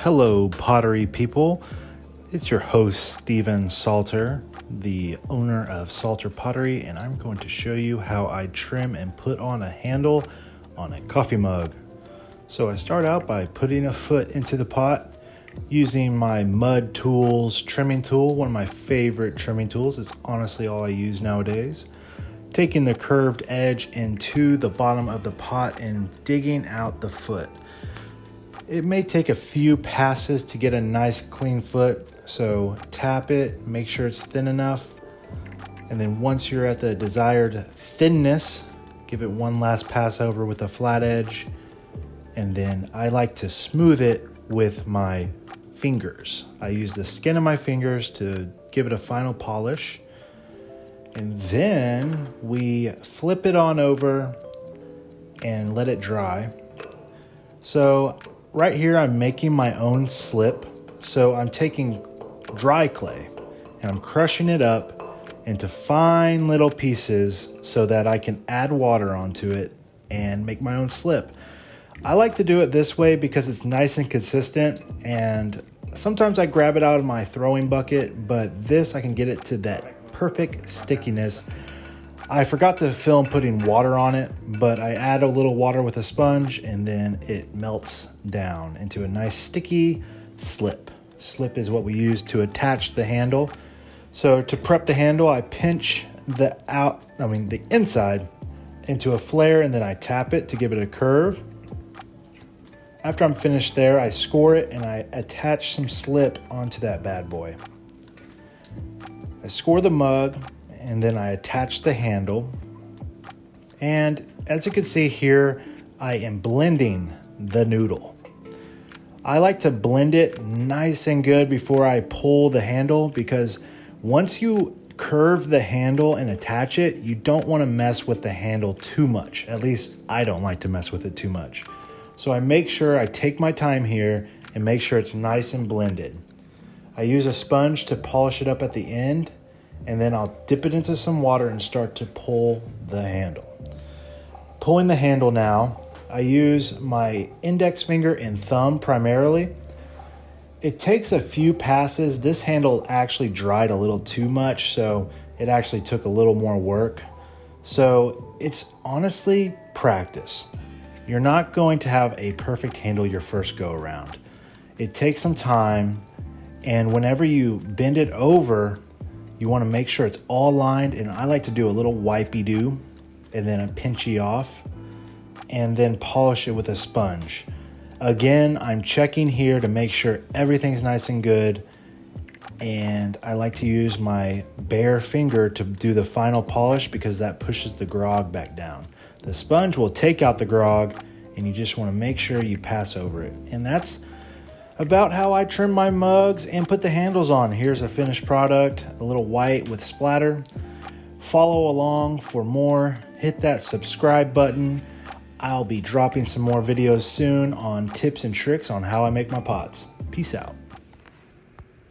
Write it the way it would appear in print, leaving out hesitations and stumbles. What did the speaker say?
Hello, Pottery people. It's your host, Steven Salter, the owner of Salter Pottery, and I'm going to show you how I trim and put on a handle on a coffee mug. So I start out by putting a foot into the pot using my MudTools trimming tool, one of my favorite trimming tools. It's honestly all I use nowadays. Taking the curved edge into the bottom of the pot and digging out the foot. It may take a few passes to get a nice clean foot, so tap it, make sure it's thin enough, and then once you're at the desired thinness, give it one last pass over with a flat edge, and then I like to smooth it with my fingers. I use the skin of my fingers to give it a final polish, and then we flip it on over and let it dry. So right here, I'm making my own slip. So I'm taking dry clay and I'm crushing it up into fine little pieces so that I can add water onto it and make my own slip. I like to do it this way because it's nice and consistent, and sometimes I grab it out of my throwing bucket, but this I can get it to that perfect stickiness. I forgot to film putting water on it, but I add a little water with a sponge and then it melts down into a nice sticky slip. Slip is what we use to attach the handle. So to prep the handle, I pinch the inside into a flare and then I tap it to give it a curve. After I'm finished there, I score it and I attach some slip onto that bad boy. I score the mug, and then I attach the handle. And as you can see here, I am blending the noodle. I like to blend it nice and good before I pull the handle, because once you curve the handle and attach it, you don't want to mess with the handle too much. At least I don't like to mess with it too much. So I make sure I take my time here and make sure it's nice and blended. I use a sponge to polish it up at the end, and then I'll dip it into some water and start to pull the handle. Pulling the handle now, I use my index finger and thumb primarily. It takes a few passes. This handle actually dried a little too much, so it actually took a little more work. So it's honestly practice. You're not going to have a perfect handle your first go around. It takes some time, and whenever you bend it over, you want to make sure it's all lined, and I like to do a little wipey-do and then a pinchy off and then polish it with a sponge. Again, I'm checking here to make sure everything's nice and good, and I like to use my bare finger to do the final polish because that pushes the grog back down. The sponge will take out the grog, and you just want to make sure you pass over it. And that's about how I trim my mugs and put the handles on. Here's a finished product, a little white with splatter. Follow along for more. Hit that subscribe button. I'll be dropping some more videos soon on tips and tricks on how I make my pots. Peace out.